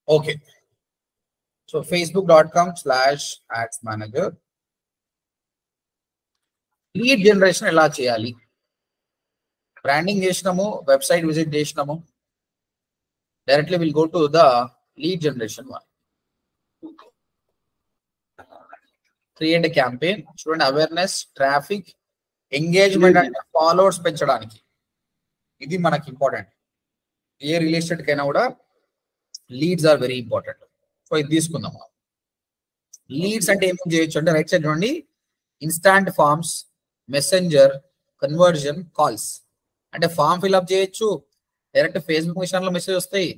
Okay. So facebook.com/ads manager. Lead generation ఎలా చేయాలి? Branding చేసినాము, website visit చేసినాము. Directly we'll go to the lead generation one. Create a campaign. Student awareness, traffic, engagement and followers పెంచడానికి. ఇది మనకి important. ఏ real estate కైనా కూడా leads are very important. So ఇది తీసుకుందాం. లీడ్స్ అంటే ఏం చేయొచ్చు అంటే రైట్ సైడ్ చూడండి, instant forms, messenger, conversion, calls. అంటే ఫామ్ ఫిల్అప్ చేయొచ్చు, డైరెక్ట్ ఫేస్బుక్ మిషన్లో మెసేజ్ వస్తాయి,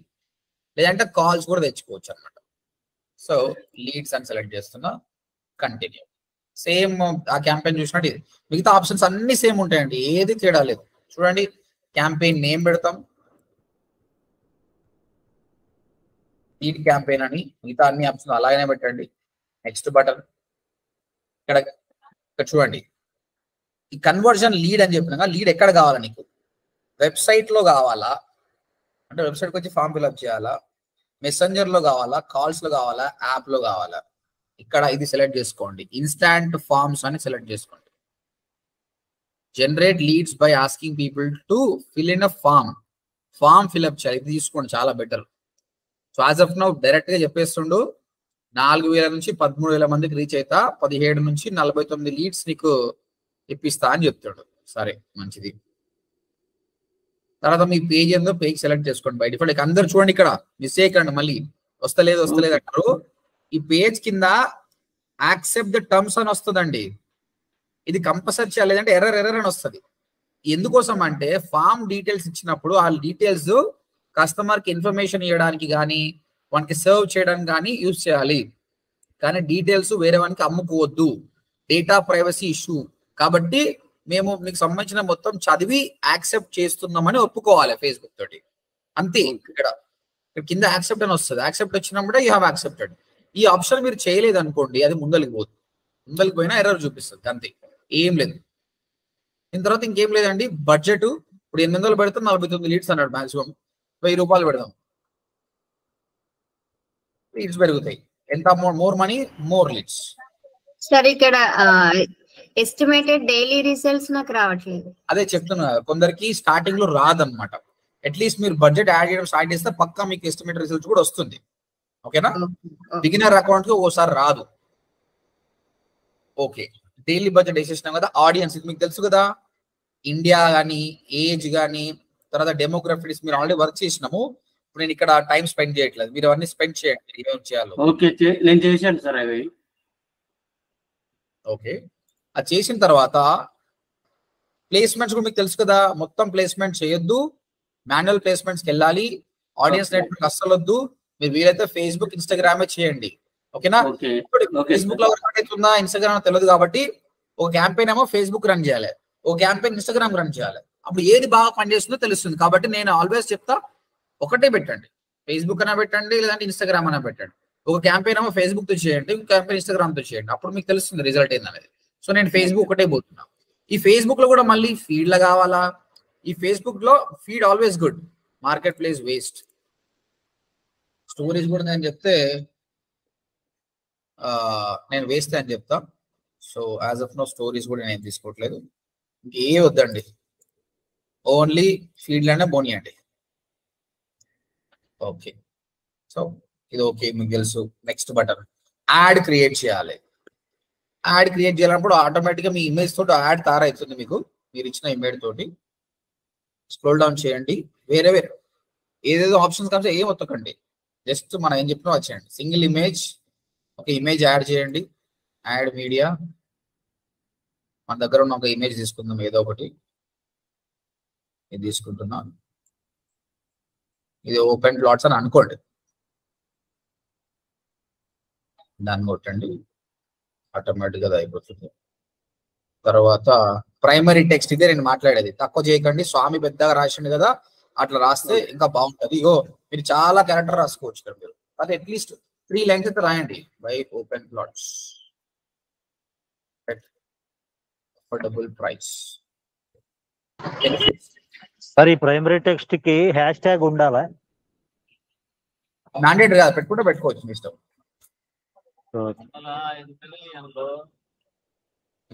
లేదంటే కాల్స్ కూడా తెచ్చుకోవచ్చు అనమాట. సో లీడ్స్ అని సెలెక్ట్ చేస్తున్నా, కంటిన్యూ. సేమ్ ఆ క్యాంపెయిన్ చూసినట్టు ఇది. మిగతా ఆప్షన్స్ అన్ని సేమ్ ఉంటాయండి, ఏది తేడా లేదు. చూడండి, క్యాంపెయిన్ నేమ్ పెడతాం, లీడ్ క్యాంపెయిన్ అని, మిగతా అన్ని ఆప్షన్స్ అలాగనే పెట్టండి. Next button. ఇక్కడ చూడండి, ఈ కన్వర్జన్ లీడ్ అని చెప్పినాక లీడ్ ఎక్కడ కావాలా నీకు? వెబ్సైట్ లో కావాలా అంటే వెబ్సైట్కి వచ్చి ఫామ్ ఫిల్అప్ చేయాలా, మెసెంజర్ లో కావాలా, కాల్స్ లో కావాలా, యాప్ లో కావాలా? ఇక్కడ ఇది సెలెక్ట్ చేసుకోండి, ఇన్స్టాంట్ ఫార్మ్స్ అని సెలెక్ట్ చేసుకోండి. Generate leads by asking people to fill in a form fill up చేయాలి. ఇది తీసుకోండి, చాలా better. So as of now direct గా చెప్పేస్తుండు, 4,000 నుంచి 13,000 మందికి రీచ్ అవుతా, 17 నుంచి 49 లీడ్స్ నీకు ఇప్పిస్తా అని చెప్తాడు. సరే, మంచిది. తర్వాత మీ పేజ్ ఏందో పేజ్ సెలెక్ట్ చేసుకోండి. బై డిఫాల్ట్ అందరు చూడండి, ఇక్కడ మిస్ చేయకండి, మళ్ళీ వస్తలేదు అంటారు. ఈ పేజ్ కింద యాక్సెప్ట్ ద టర్మ్స్ అని వస్తుందండి. ఇది కంపల్సరీ చేయాలి, లేదంటే ఎర్రర్ అని వస్తుంది. ఎందుకోసం అంటే ఫామ్ డీటెయిల్స్ ఇచ్చినప్పుడు ఆ డీటెయిల్స్ కస్టమర్ కి ఇన్ఫర్మేషన్ ఇవ్వడానికి కానీ, వానికి సర్వ్ చేయడానికి కానీ యూజ్ చేయాలి. కానీ డీటెయిల్స్ వేరే వానికి అమ్ముకోవద్దు, డేటా ప్రైవసీ ఇష్యూ. కాబట్టి మేము మీకు సంబంధించిన మొత్తం చదివి యాక్సెప్ట్ చేస్తున్నామని ఒప్పుకోవాలి ఫేస్బుక్ తోటి, అంతే. ఇక్కడ కింద యాక్సెప్ట్ అని వస్తుంది. యాక్సెప్ట్ వచ్చినప్పుడే యూ హ్యావ్ యాక్సెప్టెడ్. ఈ ఆప్షన్ మీరు చేయలేదు అనుకోండి, అది ముందరికి పోతుంది. ముందరికి పోయినా ఎర్రర్ చూపిస్తుంది, అంతే, ఏం లేదు. దీని తర్వాత ఇంకేం లేదండి. బడ్జెట్ ఇప్పుడు 800 పెడితే 49 లీడ్స్ అన్నాడు. మాక్సిమం 1000 రూపాయలు పెడదాం, లీడ్స్ పెరుగుతాయి. ఎంత more money more leads. Sir ఇక్కడ ఎస్టిమేటెడ్ డైలీ రిజల్ట్స్ నాకు రావట్లేదు. అదే చెప్తున్నా, కొందరికి స్టార్టింగ్ లో రాదనమాట. అట్లీస్ట్ మీరు బడ్జెట్ యాడ్ చేయడం స్టార్ట్ చేస్తే పక్కా మీకు ఎస్టిమేటెడ్ రిజల్ట్స్ కూడా వస్తుంది. ఓకేనా? బిగినర్ అకౌంట్ కి ఓసారి రాదు. ఓకే, డైలీ బడ్జెట్ వేసేసినాం కదా. ఆడియన్స్ మీకు తెలుసు కదా, ఇండియా కానీ, ఏజ్ కానీ, తర్వాత డెమోగ్రఫీస్ మీరు ఆల్రెడీ వర్క్ చేసినాము. ఇప్పుడు నేను ఇక్కడ టైం స్పెండ్ చేయట్లేదు, మీరు అవన్నీ స్పెండ్ చేయండి, ఏమేమి చేయాలో. ఓకే, నేను చేశాను సార్ అవి. ఓకే, అది చేసిన తర్వాత ప్లేస్మెంట్స్ కూడా మీకు తెలుసు కదా. మొత్తం ప్లేస్మెంట్ చేయొద్దు, మాన్యువల్ ప్లేస్మెంట్స్కి వెళ్ళాలి. ఆడియన్స్ నెట్వర్క్ అస్సలు వద్దు. మీరు వీలైతే ఫేస్బుక్, ఇన్స్టాగ్రామే చేయండి. ఓకేనా? ఫేస్బుక్ లో వర్క్ అవుతుందా, ఇన్స్టాగ్రామ్ తెలియదు కాబట్టి ఒక క్యాంపెయిన్ ఏమో ఫేస్బుక్ రన్ చేయాలి, ఒక క్యాంపెయిన్ ఇన్స్టాగ్రామ్ రన్ చేయాలి. అప్పుడు ఏది బాగా పనిచేస్తుందో తెలుస్తుంది. కాబట్టి నేను ఆల్వేస్ చెప్తా, ఒకటే పెట్టండి, ఫేస్బుక్ అయినా పెట్టండి, లేదంటే ఇన్స్టాగ్రామ్ అయినా పెట్టండి. ఒక క్యాంపెయిన్ ఏమో ఫేస్బుక్ తో చేయండి, ఒక క్యాంపెయిన్ ఇన్స్టాగ్రామ్ తో చేయండి. అప్పుడు మీకు తెలుస్తుంది రిజల్ట్ ఏందనేది. సో నేను ఫేస్బుక్ ఒకటే పోతున్నా. ఈ ఫేస్బుక్ లో కూడా మళ్ళీ ఫీడ్ లా కావాలా? ఈ ఫేస్బుక్ లో feed always good, market place waste. Stories కూడా నేను చెప్తే నేను వేస్ట్ అని చెప్తా. So as of no stories కూడా నేను తీసుకోవట్లేదు. ఇంకే వద్దండి, ఓన్లీ ఫీడ్ లోనే పోనీయండి. ఓకే, సో ఇది ఓకే, మీకు తెలుసు. నెక్స్ట్ బటన్, యాడ్ క్రియేట్ చేయాలి. యాడ్ క్రియేట్ చేయాలన్నప్పుడు ఆటోమేటిక్గా మీ ఇమేజ్ తోటి యాడ్ తయారవుతుంది మీకు, మీరు ఇచ్చిన ఇమేజ్ తోటి. స్క్రోల్ డౌన్ చేయండి, వేరే ఏదేదో ఆప్షన్స్ కాబట్టి ఏం ఒత్తకండి, జస్ట్ మనం ఏం చెప్పినా వచ్చేయండి. సింగిల్ ఇమేజ్, ఒక ఇమేజ్ యాడ్ చేయండి. యాడ్ మీడియా, మన దగ్గర ఉన్న ఒక ఇమేజ్ తీసుకుందాం, ఏదో ఒకటి. ఇది తీసుకుంటున్నాను, ఇది ఓపెన్ ప్లాట్స్ అని అనుకోండి. దాన్ని కొట్టండి, ఆటోమేటిక్గా అది అయిపోతుంది. తర్వాత ప్రైమరీ టెక్స్ట్, ఇదే నేను మాట్లాడేది. తక్కువ చేయకండి, స్వామి పెద్దగా రాసిండు కదా, అట్లా రాస్తే ఇంకా బాగుంటుంది. ఇగో మీరు చాలా క్యారెక్టర్ రాసుకోవచ్చు ఇక్కడ. మీరు అది అట్లీస్ట్ 3 లైన్స్ అయితే రాయండి. By open plots, affordable price. Sir ఈ ప్రైమరీ టెక్స్ట్ కి హ్యాష్ ట్యాగ్ ఉండాలా? మ్యాండేట్ కాదు, పెట్టుకుంటే పెట్టుకోవచ్చు మీ ఇష్టం.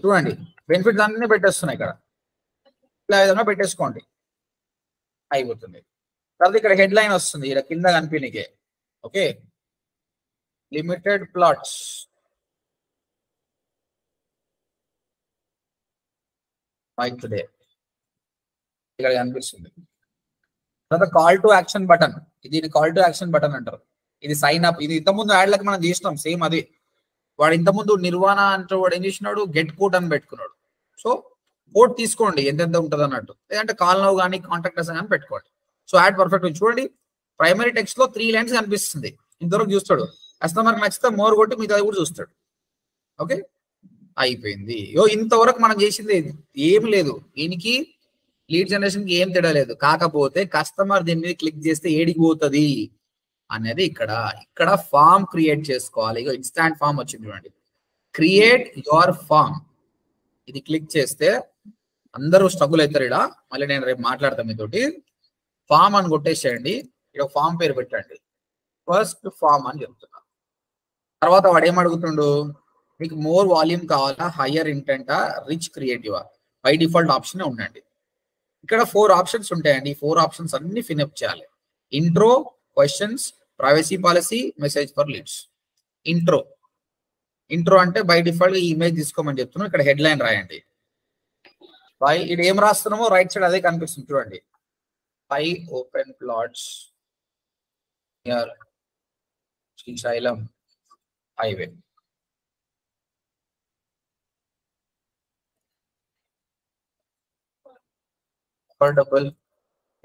చూడండి బెనిఫిట్స్ అన్ని పెట్టేస్తున్నాయి ఇక్కడ, ఇలా విధంగా పెట్టేసుకోండి అయిపోతుంది. తర్వాత ఇక్కడ హెడ్ లైన్ వస్తుంది, ఇక్కడ కింద కనిపించే. Okay, limited plots by today ఇక్కడ కనిపిస్తుంది. తర్వాత కాల్ టు యాక్షన్ బటన్, ఇది కాల్ టు యాక్షన్ బటన్ అంటారు. ఇది సైన్ అప్, ఇది ఇంతకుముందు యాడ్లకు మనం చేసినాం సేమ్ అదే. వాడు ఇంతకుముందు నిర్వాణ అంటే వాడు ఏం చేసినాడు, గెట్ కోడ్ అని పెట్టుకున్నాడు. సో కోడ్ తీసుకోండి ఎంతెంత ఉంటుంది అన్నట్టు, లేదంటే కాల్ నౌ కానీ కాంటాక్ట్ అస్ కానీ పెట్టుకోండి. సో యాడ్ పర్ఫెక్ట్ చూడండి. ప్రైమరీ టెక్స్ట్ లో 3 లైన్స్ కనిపిస్తుంది, ఇంతవరకు చూస్తాడు. కస్టమర్కి నచ్చితే మోర్ కొట్టి మిగతా కూడా చూస్తాడు. ఓకే అయిపోయింది. ఇంతవరకు మనం చేసింది ఏం లేదు, దీనికి లీడ్ జనరేషన్ కి ఏం తేడా లేదు. కాకపోతే కస్టమర్ దీని మీద క్లిక్ చేస్తే ఏడికి పోతుంది అనేది ఇక్కడ ఫామ్ క్రియేట్ చేసుకోవాలి. ఇక ఇన్స్టాంట్ ఫామ్ వచ్చింది చూడండి, క్రియేట్ యువర్ ఫామ్. ఇది క్లిక్ చేస్తే అందరూ స్ట్రగుల్ అవుతారు. ఇక్కడ మళ్ళీ నేను రేపు మాట్లాడతాను మీతోటి. ఫామ్ అని కొట్టేసేయండి, ఇక్కడ ఫామ్ పేరు పెట్టండి, ఫస్ట్ ఫామ్ అని చెప్తున్నా. తర్వాత వాడు ఏం అడుగుతుండు, మీకు మోర్ వాల్యూమ్ కావాలా, హయ్యర్ ఇంటెంటా, రిచ్ క్రియేటివా? బై డిఫాల్ట్ ఆప్షన్ ఉండండి. ఇక్కడ 4 ఆప్షన్స్ ఉంటాయండి. 4 ఆప్షన్స్ అన్ని ఫినప్ చేయాలి. Intro, questions, privacy policy, message for leads. Intro అంటే బై డిఫాల్ట్ ఈ ఇమేజ్ తీసుకోమని చెప్తున్నాం. ఇక్కడ హెడ్ లైన్ రాయండి. బై ఇది ఏం రాస్తున్నామో రైట్ సైడ్ అదే కనిపిస్తుంది చూడండి. By open plots near Srisailam highway. Affordable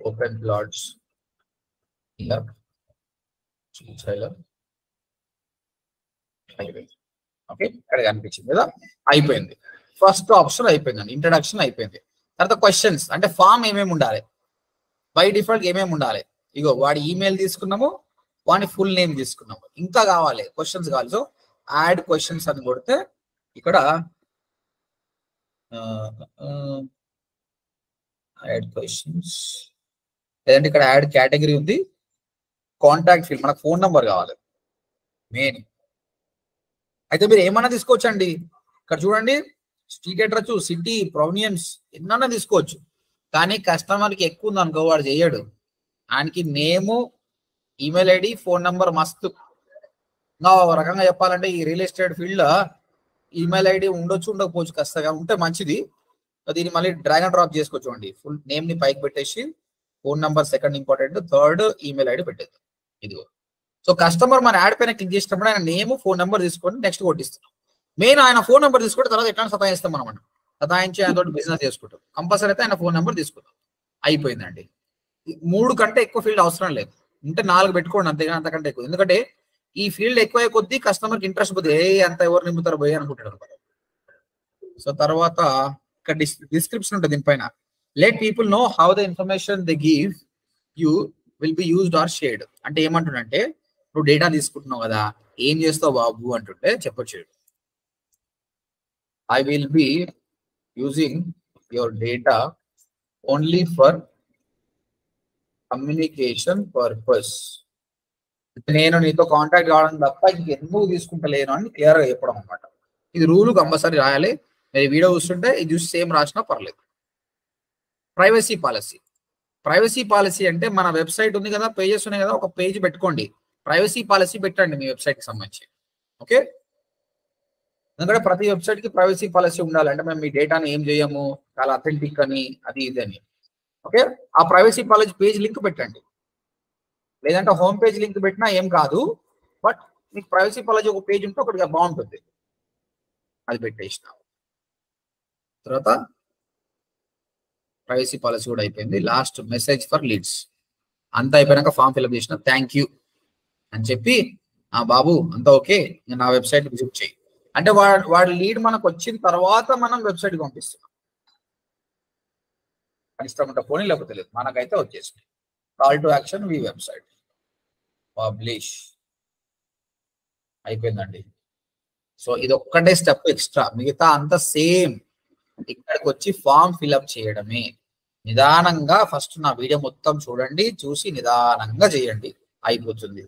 open plots here Srisailam highway. Okay ఇక్కడ కనిపించింది కదా, అయిపోయింది. ఫస్ట్ ఆప్షన్ అయిపోయిందండి, ఇంట్రడక్షన్ అయిపోయింది. తర్వాత క్వశ్చన్స్ అంటే ఫామ్ ఏమేమి ఉండాలి, బై డిఫాల్ట్ ఏమేమి ఉండాలి. ఇగో వాడి ఈమెయిల్ తీసుకున్నాము, వాడి ఫుల్ నేమ్ తీసుకున్నాము, ఇంకా కావాలి క్వశ్చన్స్ కావాలి. సో యాడ్ క్వశ్చన్స్ అని కొడితే ఇక్కడ యాడ్ క్వశ్చన్స్, లేదంటే ఇక్కడ యాడ్ కేటగిరీ ఉంది, కాంటాక్ట్ ఫీల్డ్, మనకు ఫోన్ నెంబర్ కావాలి మెయిన్. అయితే మీరు ఏమన్నా తీసుకోవచ్చండి. ఇక్కడ చూడండి, స్ట్రీట్ అడ్రస్, సిటీ, ప్రొవినియన్స్ ఎన్నన్నా తీసుకోవచ్చు. కానీ కస్టమర్కి ఎక్కువ ఉంది అనుకో, వాడు చేయడు. ఆయనకి నేము, ఈమెయిల్ ఐడి, ఫోన్ నెంబర్ మస్తు. ఇంకా ఒక రకంగా చెప్పాలంటే ఈ రియల్ ఎస్టేట్ ఫీల్డ్ లో ఈమెయిల్ ఐడి ఉండొచ్చు, ఉండకపోవచ్చు. కష్టంగా ఉంటే మంచిది. దీన్ని మళ్ళీ డ్రాగ్ అండ్ డ్రాప్ చేసుకోవచ్చు అండి. ఫుల్ నేమ్ ని పైకి పెట్టేసి phone number second important, third email ID పెట్టేది. ఇదిగో. సో కస్టమర్ మన యాడ్ పైన క్లిక్ చేసినప్పుడు ఆయన నేమ్, ఫోన్ నెంబర్ తీసుకొని నెక్స్ట్ కొట్టిస్తున్నాం. మెయిన్ ఆయన ఫోన్ నెంబర్ తీసుకుంటే తర్వాత ఎట్లా సతాయిస్తాం మనం, సతాయించి ఆయన తోటి బిజినెస్ చేసుకుంటాం. కంపల్సరీ అయితే ఆయన ఫోన్ నెంబర్ తీసుకుంటాం. అయిపోయిందండి. 3 కంటే ఎక్కువ ఫీల్డ్ అవసరం లేదు, ఉంటే 4 పెట్టుకోండి అంతేగాని అంతకంటే ఎక్కువ. ఎందుకంటే ఈ ఫీల్డ్ ఎక్కువ కొద్దీ కస్టమర్కి ఇంట్రెస్ట్ పోతుంది, అంత ఎవరు నింపుతారు పోయి అనుకుంటారు. సో తర్వాత ఇక్కడ డిస్క్రిప్షన్ ఉంటుంది దీనిపైన, let people know how the information they give you will be used or shared. అంటే ఏమంటుండంటే, నువ్వు డేటా తీసుకుంటున్నావు కదా, ఏం చేస్తావు బాబు అంటుంటే చెప్పొచ్చు, I will be using your data only for communication purpose. నేను నీతో కాంటాక్ట్ కావడం తప్ప ఇంకెందుకు తీసుకుంటలేను అని క్లియర్గా చెప్పడం అనమాట. ఇది రూల్ కంపల్సరీ రాయాలి. మీరు వీడియో చూస్తుంటే ఇది చూసి సేమ్ రాసినా పర్లేదు. Privacy policy. ప్రైవసీ పాలసీ అంటే మన వెబ్సైట్ ఉంది కదా, పేజెస్ ఉన్నాయి కదా, ఒక పేజ్ పెట్టుకోండి, ప్రైవసీ పాలసీ పెట్టండి మీ వెబ్సైట్కి సంబంధించి. ఓకే, ఎందుకంటే ప్రతి వెబ్సైట్ కి ప్రైవసీ పాలసీ ఉండాలి. అంటే మేము మీ డేటాని ఏం చేయము, చాలా అథెంటిక్ అని, అది ఇది అని. ఓకే, ఆ ప్రైవసీ పాలసీ పేజ్ లింక్ పెట్టండి, లేదంటే హోమ్ పేజ్ లింక్ పెట్టినా ఏం కాదు. బట్ మీకు ప్రైవసీ పాలసీ ఒక పేజ్ ఉంటే ఒకటిగా బాగుంటుంది, అది పెట్టేసిన తర్వాత ప్రైవసీ పాలసీ కూడా అయిపోయింది. లాస్ట్ మెసేజ్ ఫర్ లీడ్స్ అంతా అయిపోయాక ఫామ్ ఫిల్అప్ చేసిన థ్యాంక్ యూ అని చెప్పి, బాబు అంతా ఓకే, నా వెబ్సైట్ విజిట్ చేయి అంటే వాడి లీడ్ మనకు వచ్చిన తర్వాత మనం వెబ్సైట్కి పంపిస్తున్నాం. ఇష్టం ఉంటే పోనీ, లేకపోతే లేదు, మనకైతే వచ్చేసింది. Call to action we website publish అయిపోయిందండి. సో ఇది ఒక్కటే స్టెప్ ఎక్స్ట్రా, మిగతా అంతా సేమ్. ఇక్కడికి వచ్చి ఫామ్ ఫిల్అప్ చేయడమే. నిదానంగా ఫస్ట్ నా వీడియో మొత్తం చూడండి, చూసి నిదానంగా చేయండి, అయిపోతుంది.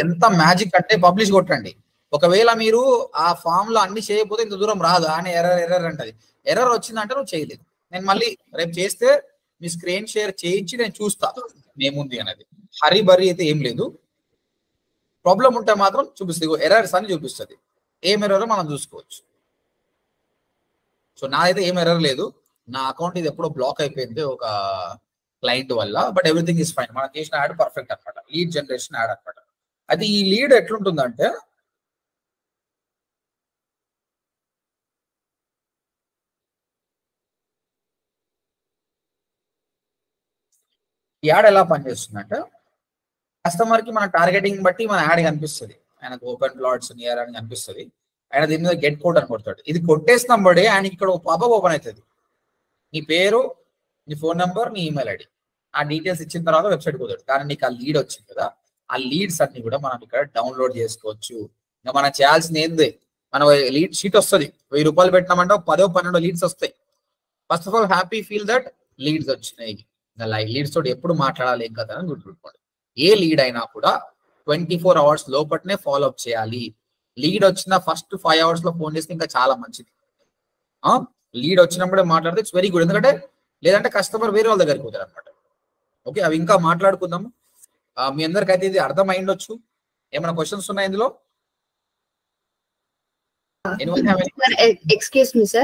ఎంత మ్యాజిక్ అంటే పబ్లిష్ కొట్టండి. ఒకవేళ మీరు ఆ ఫామ్ లో అన్ని చేయకపోతే ఇంత దూరం రాదు అని ఎర్రర్ అంటది. ఎర్రర్ వచ్చిందంటే నువ్వు చేయలేదు. నేను మళ్ళీ రేపు చేస్తే మీ స్క్రీన్ షేర్ చేయించి నేను చూస్తా ఏముంది అనేది. హరి బరి అయితే ఏం లేదు. ప్రాబ్లం ఉంటే మాత్రం చూపిస్తుంది, ఎర్రర్స్ అని చూపిస్తుంది. ఏం ఎర్రర్ మనం చూసుకోవచ్చు. సో నాదైతే ఏం ఎర్రర్ లేదు. నా అకౌంట్ ఇది ఎప్పుడో బ్లాక్ అయిపోయింది ఒక క్లయింట్ వల్ల. But everything is fine. మనం చేసిన యాడ్ పర్ఫెక్ట్ అనమాట. లీడ్ జనరేషన్ యాడ్ అనమాట. అది ఈ లీడ్ ఎట్లుంటుందంటే యాడ్ ఎలా పనిచేస్తుందంటే కస్టమర్ కి మన టార్గెటింగ్ బట్టి మన యాడ్ కనిపిస్తుంది. ఆయనకు ఓపెన్ ప్లాట్స్ నియర్ అని కనిపిస్తుంది. ఆయన దీని మీద గెట్ కోడ్ అని కొడతాడు. ఇది కొట్టేసినప్పుడే ఆయనకి ఇక్కడ పాపప్ ఓపెన్ అవుతుంది. నీ పేరు, నీ ఫోన్ నెంబర్, నీ ఈమెయిల్ ఐడి, ఆ డీటెయిల్స్ ఇచ్చిన తర్వాత వెబ్సైట్ పోతాడు. కానీ నీకు ఆ లీడ్ వచ్చింది కదా, ఆ లీడ్స్ అన్ని కూడా మనం ఇక్కడ డౌన్లోడ్ చేసుకోవచ్చు. ఇంకా మనం చేయాల్సింది ఏంది, మన లీడ్ షీట్ వస్తుంది. 1000 రూపాయలు పెట్టినామంటే 10-12 లీడ్స్ వస్తాయి. First of all happy feel that leads వచ్చినాయి. ఇంకా లీడ్స్ తోటి ఎప్పుడు మాట్లాడాలి ఏం కదా అని గుర్తుపెట్టుకోండి. ఏ లీడ్ అయినా కూడా 24 అవర్స్ లోపట్నే ఫాలో అప్ చేయాలి. లీడ్ వచ్చిన ఫస్ట్ 5 అవర్స్ లో ఫోన్ చేస్తే ఇంకా చాలా మంచిది. లీడ్ వచ్చినప్పుడే మాట్లాడితే ఇట్స్ వెరీ గుడ్. ఎందుకంటే లేదంటే కస్టమర్ వేరే వాళ్ళ దగ్గరికి పోతారు అనమాట. ఓకే, అవి ఇంకా మాట్లాడుకుందాము. మీ అందరికైతే ఇది అర్థమైండొచ్చు. ఏమైనా క్వశ్చన్స్ ఉన్నాయి ఇందులో? Excuse me sir.